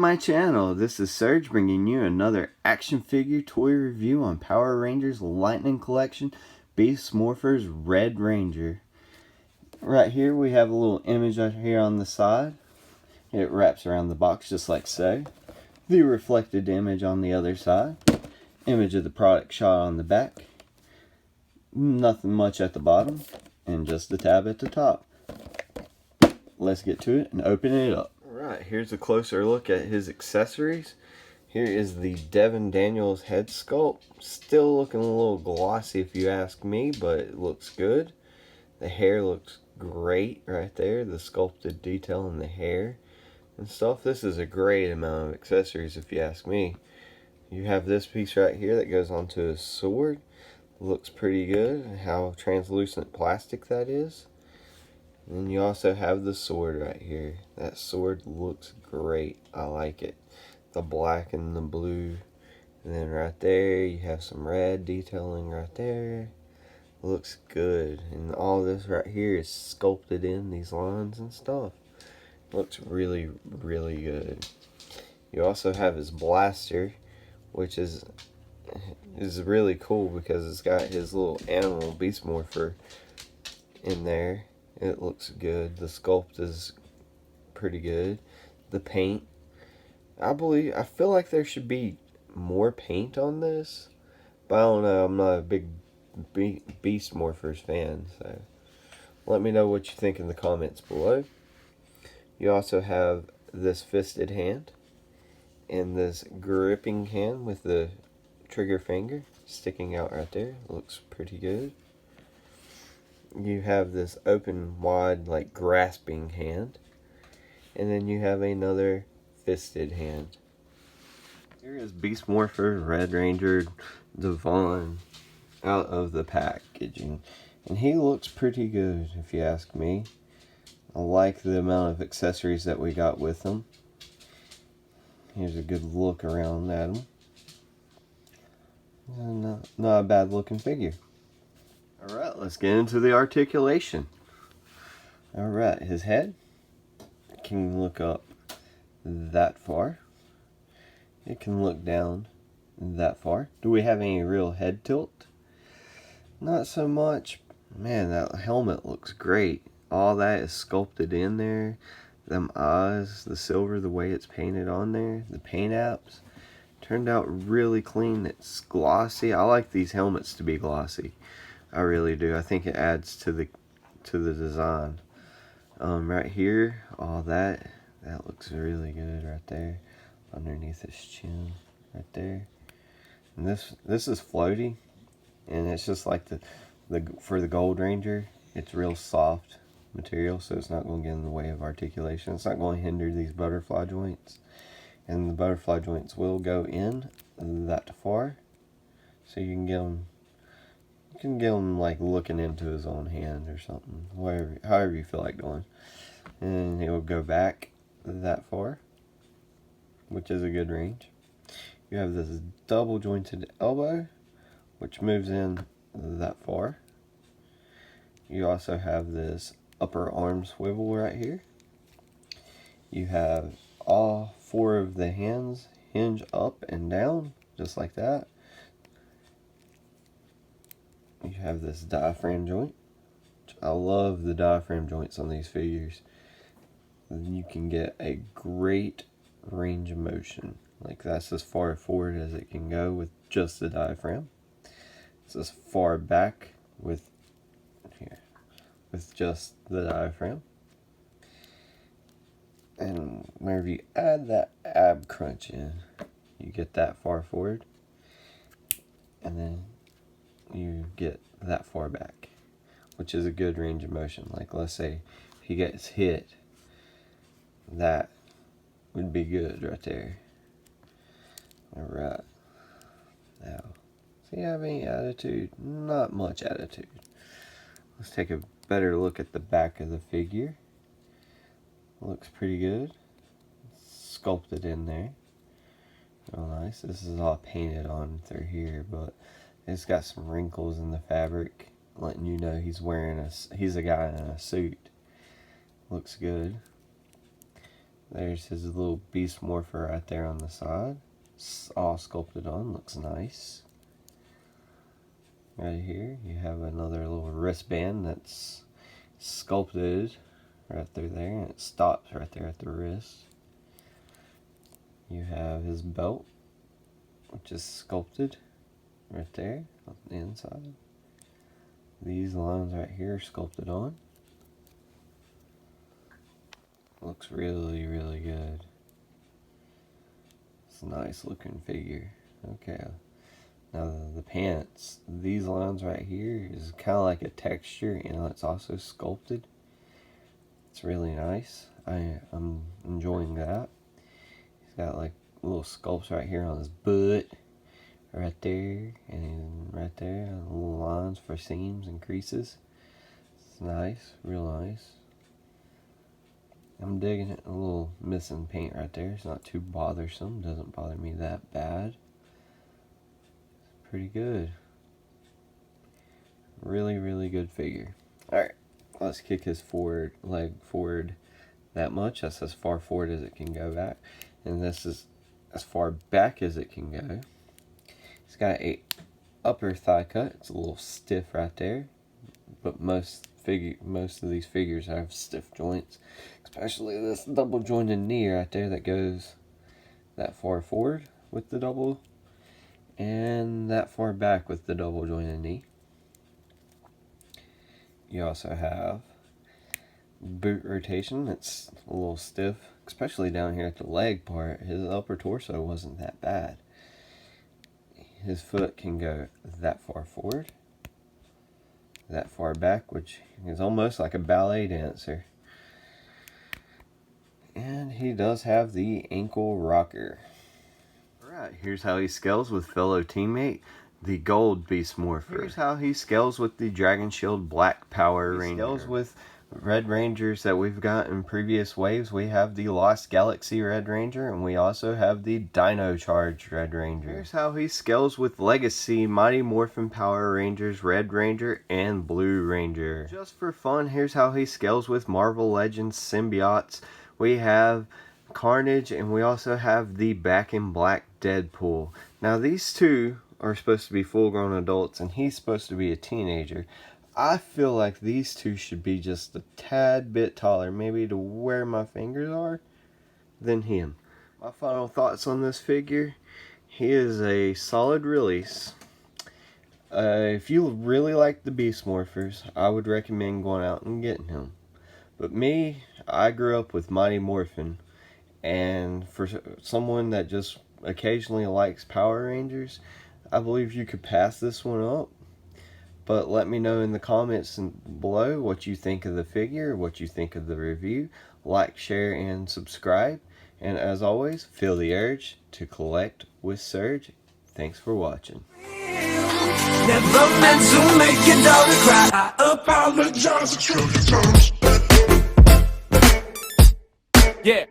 my channel. This is Serge bringing you another action figure toy review on Power Rangers Lightning Collection Beast Morphers Red Ranger. Right here we have a little image right here on the side. It wraps around the box just like so. The reflected image on the other side. Image of the product shot on the back. Nothing much at the bottom. And just a tab at the top. Let's get to it and open it up. Alright, here's a closer look at his accessories. Here is the Devin Daniels head sculpt. Still looking a little glossy if you ask me, but it looks good. The hair looks great right there. The sculpted detail in the hair and stuff. This is a great amount of accessories if you ask me. You have this piece right here that goes onto his sword. Looks pretty good. How translucent plastic that is. And you also have the sword right here. That sword looks great. I like it. The black and the blue. And then right there you have some red detailing right there. Looks good. And all this right here is sculpted in these lines and stuff. Looks really, really good. You also have his blaster, which is really cool because it's got his little animal beast morpher in there. It looks good. The sculpt is pretty good. The paint, I feel like there should be more paint on this, but I don't know. I'm not a big Beast Morphers fan, so let me know what you think in the comments below. You also have this fisted hand and this gripping hand with the trigger finger sticking out right there. Looks pretty good. You have this open wide like grasping hand, and then you have another fisted hand. Here is Beast Morpher Red Ranger Devon out of the packaging, and he looks pretty good if you ask me. I like the amount of accessories that we got with him. Here's a good look around at him. Not a bad looking figure. Alright, let's get into the articulation. Alright, his head can look up that far. It can look down that far. Do we have any real head tilt? Not so much. Man, that helmet looks great. All that is sculpted in there. Them eyes, the silver, the way it's painted on there. The paint apps turned out really clean. It's glossy. I like these helmets to be glossy. I really do. I think it adds to the design. Right here, all that looks really good right there, underneath his chin, right there. And this is floaty, and it's just like for the Gold Ranger. It's real soft material, so it's not going to get in the way of articulation. It's not going to hinder these butterfly joints, and the butterfly joints will go in that far, so you can get them. You can get him like looking into his own hand or something, however you feel like doing. And it will go back that far, which is a good range. You have this double jointed elbow, which moves in that far. You also have this upper arm swivel right here. You have all four of the hands hinge up and down, just like that. You have this diaphragm joint. I love the diaphragm joints on these figures. You can get a great range of motion. Like that's as far forward as it can go with just the diaphragm. It's as far back with just the diaphragm. And whenever you add that ab crunch in, you get that far forward. And then you get that far back, which is a good range of motion. Like let's say if he gets hit, that would be good right there. Alright, now do you have any attitude? Not much attitude. Let's take a better look at the back of the figure. Looks pretty good. It's sculpted in there. Real nice. This is all painted on through here, but it's got some wrinkles in the fabric, letting you know he's wearing he's a guy in a suit. Looks good. There's his little Beast Morpher right there on the side. It's all sculpted on, looks nice. Right here you have another little wristband that's sculpted right through there, and it stops right there at the wrist. You have his belt, which is sculpted right there on the inside. These lines right here are sculpted on. Looks really, really good. It's a nice looking figure. Okay, now the pants, these lines right here is kind of like a texture, it's also sculpted. It's really nice. I'm enjoying that. He's got like little sculpts right here on his butt, right there, and right there, little lines for seams and creases. It's nice, real nice. I'm digging it. A little missing paint right there. It's not too bothersome. Doesn't bother me that bad. It's pretty good. Really, really good figure. Alright, let's kick his leg forward that much. That's as far forward as it can go back. And this is as far back as it can go. He's got a upper thigh cut. It's a little stiff right there. But most of these figures have stiff joints, especially this double jointed knee right there that goes that far forward with the double and that far back with the double jointed knee. You also have boot rotation. It's a little stiff, especially down here at the leg part. His upper torso wasn't that bad. His foot can go that far forward, that far back, which is almost like a ballet dancer. And he does have the ankle rocker. Alright, here's how he scales with fellow teammate, the Gold Beast Morpher. Here's how he scales with the Dragon Shield Black Power Ranger. He scales with Red Rangers that we've got in previous waves. We have the Lost Galaxy Red Ranger, and we also have the Dino Charge Red Ranger. Here's how he scales with Legacy Mighty Morphin Power Rangers Red Ranger and Blue Ranger. Just for fun, here's how he scales with Marvel Legends Symbiotes. We have Carnage, and we also have the Back in Black Deadpool. Now these two are supposed to be full-grown adults, and he's supposed to be a teenager. I feel like these two should be just a tad bit taller, maybe to where my fingers are, than him. My final thoughts on this figure: he is a solid release. If you really like the Beast Morphers, I would recommend going out and getting him. But me, I grew up with Mighty Morphin, and for someone that just occasionally likes Power Rangers, I believe you could pass this one up. But let me know in the comments below what you think of the figure, what you think of the review. Like, share, and subscribe. And as always, feel the urge to collect with Surge. Thanks for watching. Never meant to make your daughter cry. I apologize a trillion times. Yeah.